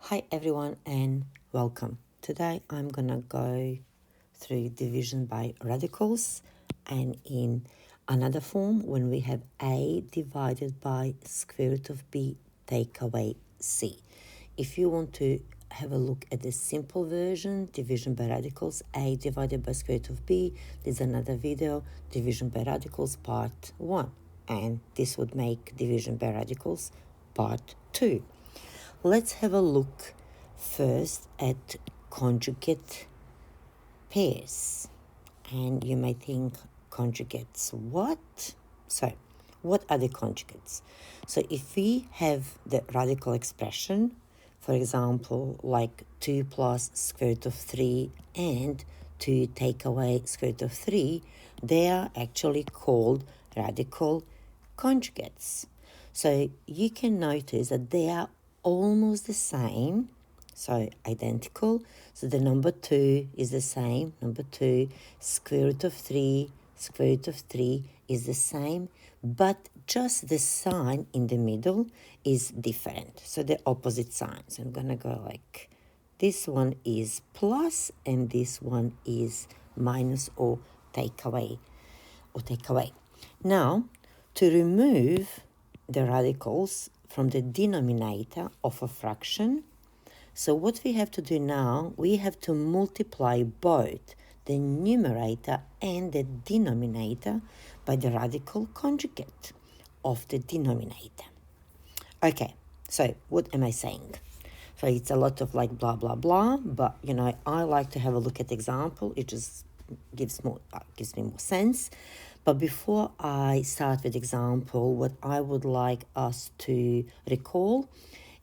Hi everyone and welcome. Today I'm gonna go through division by radicals and in another form when we have a divided by square root of b take away c. If you want to have a look at the simple version, division by radicals, a divided by square root of b, there's another video, division by radicals part 1, and this would make division by radicals part 2. Let's have a look first at conjugate pairs. And you may think, conjugates, what? So, what are the conjugates? So, if we have the radical expression, for example, like 2 plus square root of 3 and 2 take away square root of 3, they are actually called radical conjugates. So, you can notice that they are almost the same, so identical. So the number 2 is the same, number 2, square root of 3 is the same, but just the sign in the middle is different. So the opposite signs. I'm gonna go like this one is plus and this one is minus or take away. Now, to remove the radicals from the denominator of a fraction, so what we have to do now, we have to multiply both the numerator and the denominator by the radical conjugate of the denominator. Okay, so what am I saying? So it's a lot of like blah, blah, blah, but I like to have a look at the example. It just gives me more sense. But before I start with example, what I would like us to recall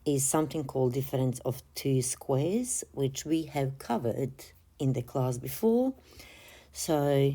is something called difference of two squares, which we have covered in the class before. So,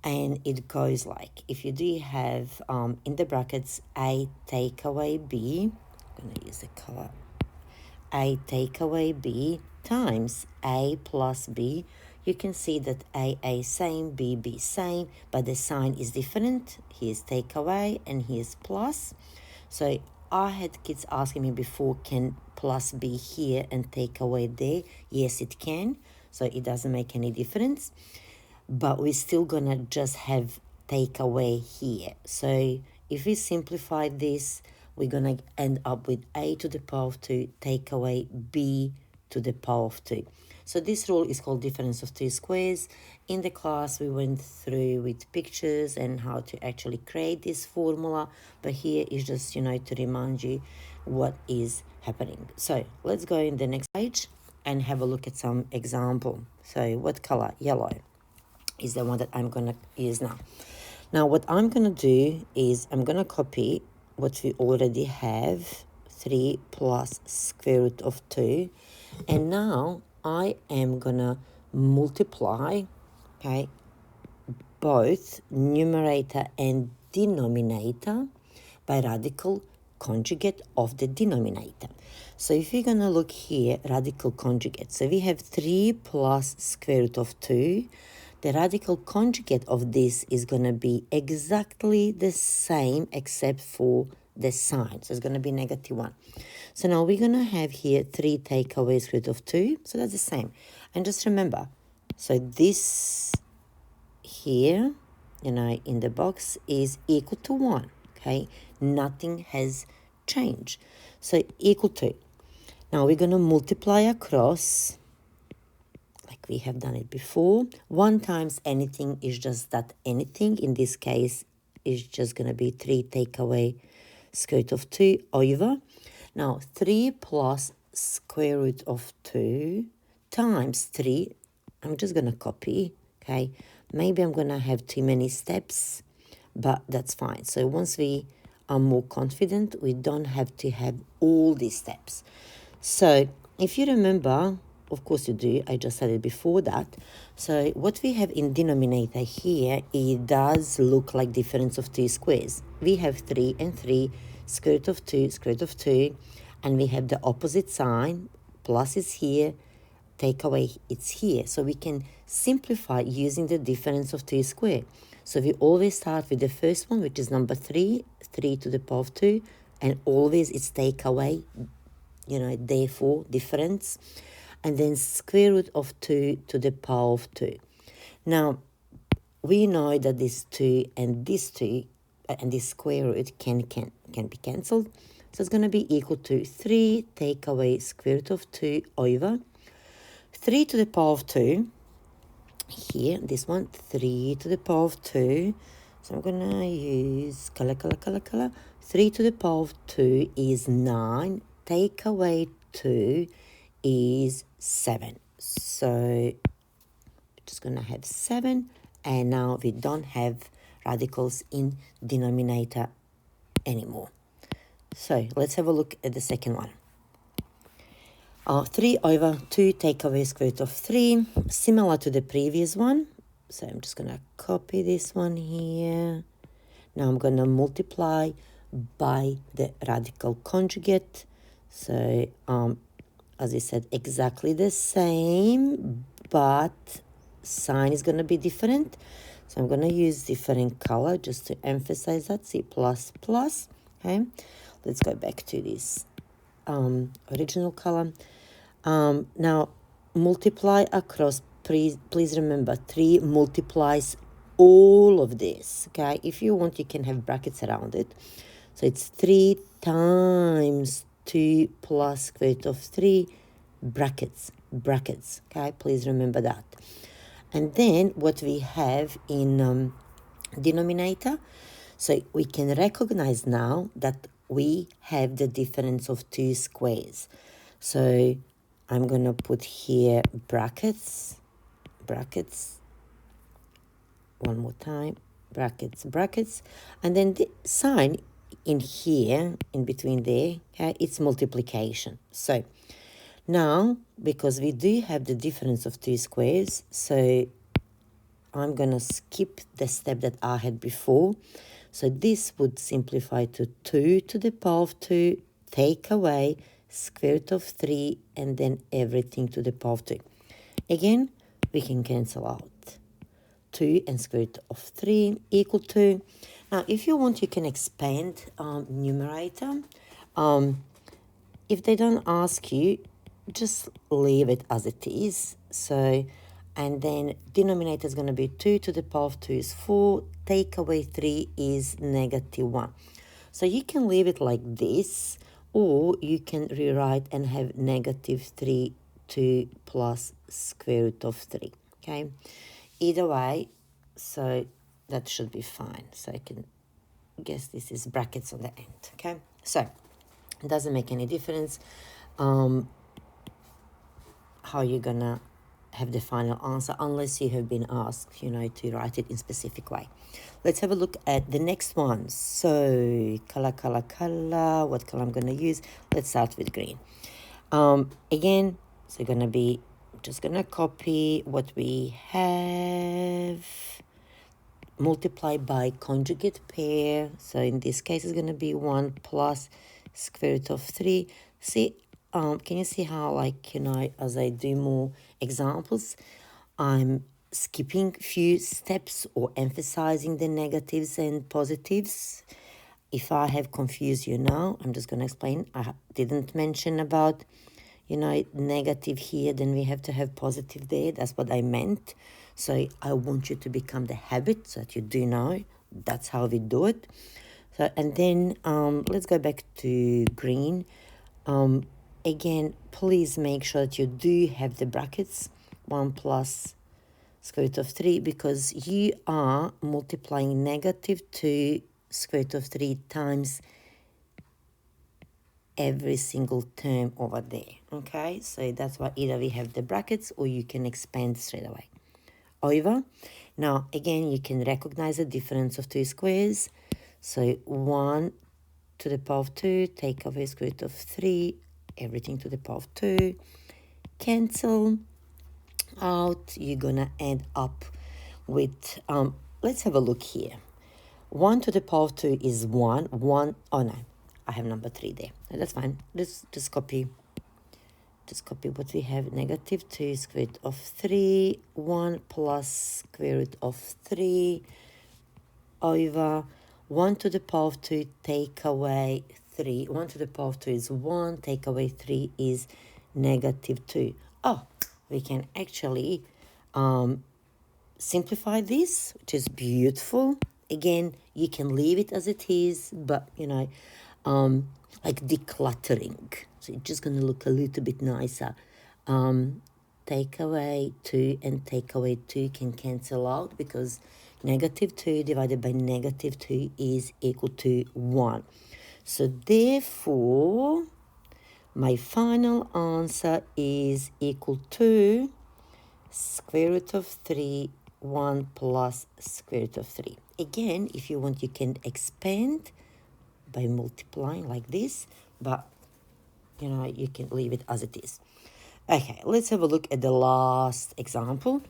and it goes like, if you do have in the brackets a take away b, I'm going to use the color, a take away b times a plus b, you can see that a same, b same, but the sign is different. Here's take away and here's plus. So I had kids asking me before, can plus be here and take away there? Yes, it can. So it doesn't make any difference. But we're still going to just have take away here. So if we simplify this, we're going to end up with a to the power of 2 take away b to the power of 2. So this rule is called difference of two squares. In the class, we went through with pictures and how to actually create this formula. But here is just, to remind you what is happening. So let's go in the next page and have a look at some example. So what color? Yellow is the one that I'm going to use now. Now, what I'm going to do is I'm going to copy what we already have, 3 plus square root of 2. And now I am going to multiply, okay, both numerator and denominator by radical conjugate of the denominator. So if you're going to look here, radical conjugate. So we have 3 plus square root of 2. The radical conjugate of this is going to be exactly the same except for the sign. So it's going to be -1. So now we're going to have here 3 take away square root of 2. So that's the same. And just remember, so this here, in the box is equal to 1. Okay, nothing has changed. So equal to. Now we're going to multiply across like we have done it before. 1 times anything is just that anything. In this case, is just going to be 3 take away square root of 2 over. Now 3 plus square root of 2 times 3. I'm just going to copy, okay? Maybe I'm going to have too many steps, but that's fine. So once we are more confident, we don't have to have all these steps. So if you remember, of course you do, I just said it before that. So what we have in denominator here, it does look like difference of two squares. We have 3 and 3, square root of 2, square root of 2, and we have the opposite sign, plus is here, take away, it's here. So we can simplify using the difference of 2 square. So we always start with the first one, which is number 3, 3 to the power of 2, and always it's take away, therefore difference, and then square root of 2 to the power of 2. Now, we know that this 2 and this 2 and this square root can be cancelled. So it's going to be equal to 3 take away square root of 2 over 3 to the power of 2. Here, this one, 3 to the power of 2. So I'm going to use color. 3 to the power of 2 is 9. Take away 2 is 7. So just going to have 7. And now we don't have radicals in denominator anymore. So let's have a look at the second one. 3 over 2 take away square root of 3, similar to the previous one. So I'm just going to copy this one here. Now I'm going to multiply by the radical conjugate. So as I said, exactly the same, but sign is going to be different. So I'm going to use different color just to emphasize that. See, plus, plus. Okay, let's go back to this original color. Now multiply across. Please remember, 3 multiplies all of this. Okay, if you want, you can have brackets around it. So it's 3 times 2 plus square root of 3 brackets. Okay, please remember that. And then what we have in denominator, so we can recognize now that we have the difference of 2 squares. So I'm going to put here brackets, one more time, brackets, and then the sign in here, in between there, okay, it's multiplication. So now, because we do have the difference of 2 squares, so I'm going to skip the step that I had before. So this would simplify to 2 to the power of 2, take away square root of 3, and then everything to the power of 2. Again, we can cancel out 2 and square root of 3 equal to. Now, if you want, you can expand numerator. If they don't ask you, just leave it as it is. So, and then denominator is going to be 2 to the power of 2 is 4. Take away 3 is -1. So you can leave it like this, or you can rewrite and have -3 2 plus square root of 3. Okay, either way, so that should be fine. So I can guess this is brackets on the end. Okay, so it doesn't make any difference how you're gonna have the final answer unless you have been asked, to write it in specific way. Let's have a look at the next one. So color, what color I'm gonna use? Let's start with green. Again, so gonna be just gonna copy what we have, multiply by conjugate pair. So in this case, it's gonna be 1 plus square root of 3. See, can you see how, as I do more examples, I'm skipping few steps or emphasizing the negatives and positives? If I have confused you now, I'm just going to explain. I didn't mention about, negative here, then we have to have positive there. That's what I meant. So I want you to become the habit so that you do know. That's how we do it. So, and then let's go back to green. Again, please make sure that you do have the brackets, 1 plus square root of 3, because you are multiplying -2 square root of 3 times every single term over there. Okay, so that's why either we have the brackets or you can expand straight away. Over. Now, again, you can recognize the difference of 2 squares. So 1 to the power of 2, take away square root of 3, everything to the power of 2, cancel out. You're gonna end up with let's have a look here. 1 to the power of 2 is 1. Oh no, I have number 3 there. That's fine. Just copy what we have. -2 square root of 3, 1 plus square root of 3 over 1 to the power of 2, take away 3, 1 to the power of 2 is 1, take away 3 is negative 2. Oh, we can actually simplify this, which is beautiful. Again, you can leave it as it is, but, you know, like decluttering. So it's just going to look a little bit nicer. Take away 2 and take away 2 can cancel out because negative 2 divided by negative 2 is equal to 1. So therefore, my final answer is equal to square root of 3, 1 plus square root of 3. Again, if you want, you can expand by multiplying like this, but, you know, you can leave it as it is. Okay, let's have a look at the last example.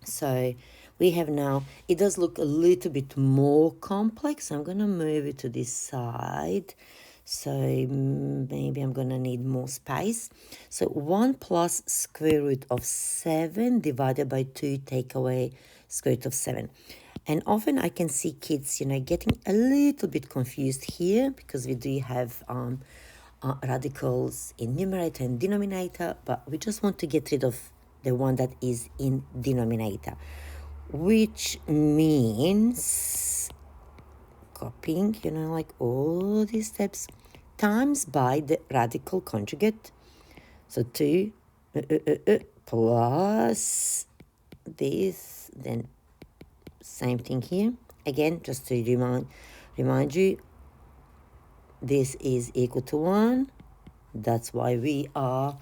So we have now, it does look a little bit more complex. I'm going to move it to this side. So maybe I'm going to need more space. So 1 plus square root of 7 divided by 2 take away square root of 7. And often I can see kids, you know, getting a little bit confused here because we do have radicals in numerator and denominator, but we just want to get rid of the one that is in denominator, which means copying, you know, like all these steps times by the radical conjugate. So 2 plus this, then same thing here. Again, just to remind you, this is equal to 1. That's why we are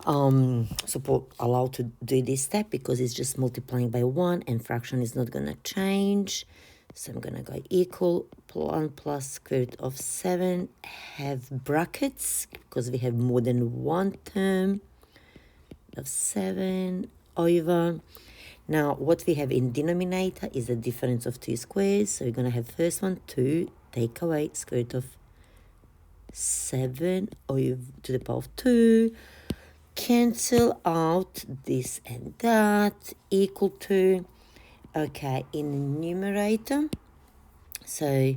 allowed to do this step, because it's just multiplying by 1 and fraction is not going to change. So I'm going to go equal 1 plus square root of 7, have brackets because we have more than one term of 7 over. Now what we have in denominator is the difference of 2 squares. So we're going to have first one 2, take away square root of 7 over to the power of 2, cancel out this and that, equal to, okay, in numerator. So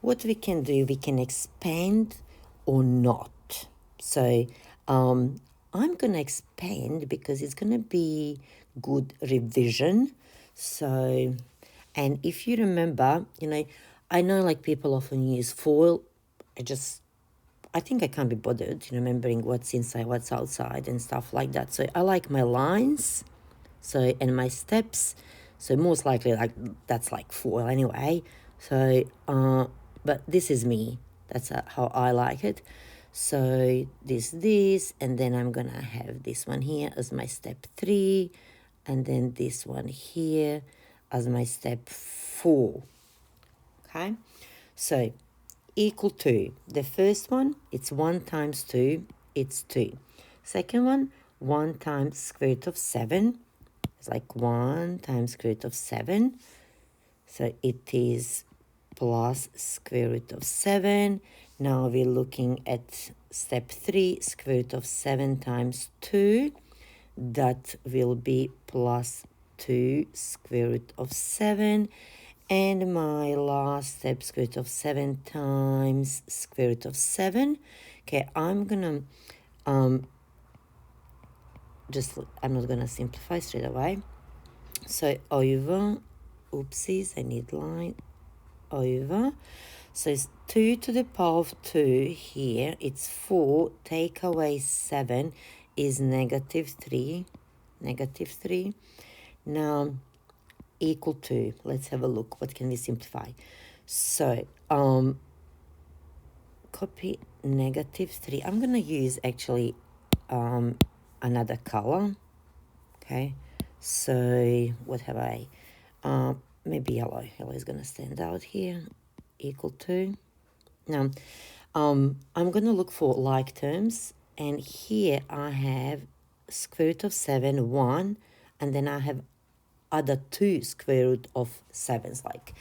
what we can do, we can expand or not. So I'm going to expand because it's going to be good revision. So, and if you remember, you know, I know like people often use foil. I think I can't be bothered remembering what's inside, what's outside and stuff like that. So I like my lines, so, and my steps. So most likely like that's like foil anyway. So, but this is me. That's how I like it. So this, and then I'm going to have this one here as my step 3, and then this one here as my step 4. Okay, so equal to the first one, it's 1 times 2, it's 2. Second one, 1 times square root of 7, it's like 1 times square root of 7. So it is plus square root of 7. Now we're looking at step 3, square root of 7 times 2. That will be plus 2 square root of 7. And my last step, square root of 7 times square root of 7. Okay, I'm gonna I'm not gonna simplify straight away. So over, oopsies, I need line, over. So it's 2 to the power of 2 here. It's 4, take away 7 is negative 3. Now, equal to, let's have a look, what can we simplify? So copy negative 3. I'm going to use actually another color. Okay, so what have I? Maybe yellow. Yellow is going to stand out here. Equal to. Now I'm going to look for like terms, and here I have square root of 7, 1, and then I have other 2 square root of 7s, like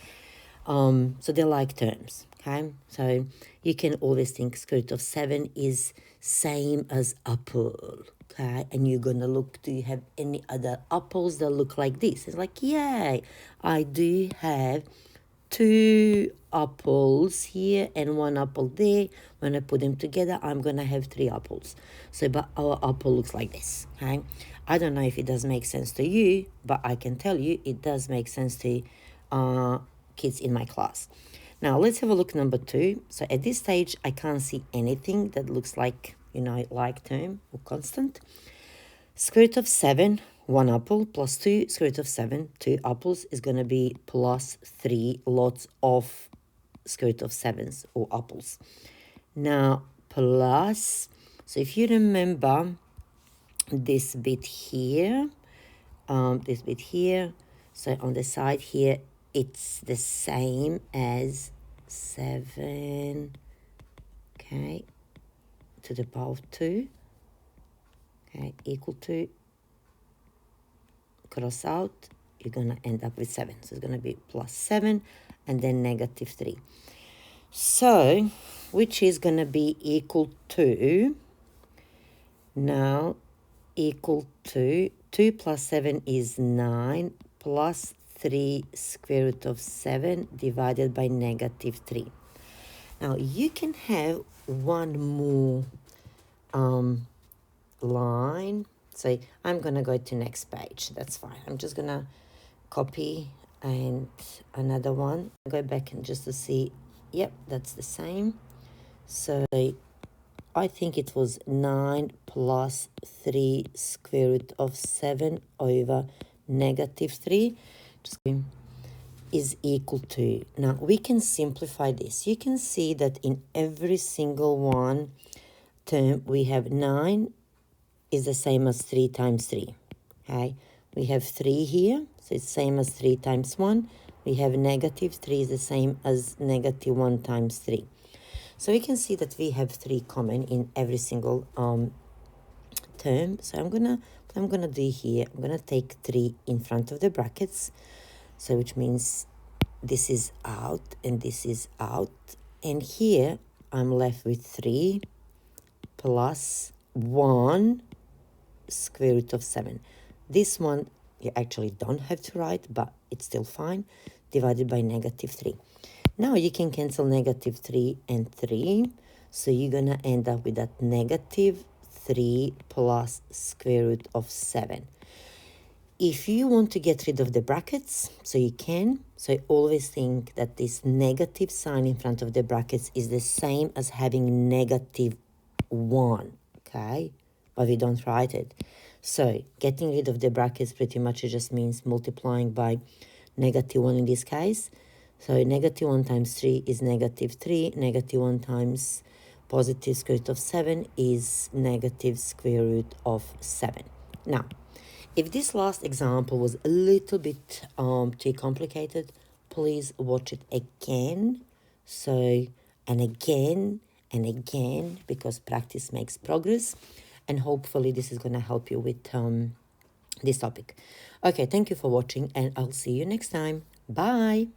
so they're like terms. Okay, so you can always think square root of 7 is same as apple. Okay, and you're gonna look, do you have any other apples that look like this? It's like, yay, I do have 2 apples here and 1 apple there. When I put them together, I'm going to have 3 apples. So, but our apple looks like this, okay? I don't know if it does make sense to you, but I can tell you it does make sense to kids in my class. Now, let's have a look number 2. So at this stage, I can't see anything that looks like, like term or constant. Square root of 7, 1 apple, plus 2, square root of 7, 2 apples is going to be plus 3 lots of square root of 7s or apples. Now, plus, so if you remember this bit here, so on the side here, it's the same as 7, okay, to the power of 2, okay, equal to, cross out, you're going to end up with 7. So it's going to be plus 7 and then negative 3. So, which is going to be equal to, now, equal to 2 plus 7 is 9 plus 3 square root of 7 divided by negative 3. Now, you can have one more line. So I'm going to go to next page. That's fine. I'm just going to copy and another one. Go back and just to see. Yep, that's the same. So I think it was 9 plus 3 square root of 7 over negative 3 is equal to. Now, we can simplify this. You can see that in every single one term, we have 9 is the same as 3 times 3. Okay, we have 3 here, so it's same as 3 times 1. We have negative 3 is the same as negative 1 times 3. So we can see that we have 3 common in every single term. So I'm gonna do here, I'm gonna take 3 in front of the brackets. So which means this is out and this is out. And here I'm left with 3 plus 1 square root of 7. This one you actually don't have to write, but it's still fine, divided by negative 3. Now you can cancel negative 3 and 3, so you're going to end up with that negative 3 plus square root of 7. If you want to get rid of the brackets, so you can, so always think that this negative sign in front of the brackets is the same as having negative 1, okay? But we don't write it. So getting rid of the brackets pretty much just means multiplying by negative 1 in this case. So negative 1 times 3 is negative 3. Negative 1 times positive square root of 7 is negative square root of 7. Now, if this last example was a little bit too complicated, please watch it again. So, and again, because practice makes progress. And hopefully this is going to help you with this topic. Okay, thank you for watching and I'll see you next time. Bye.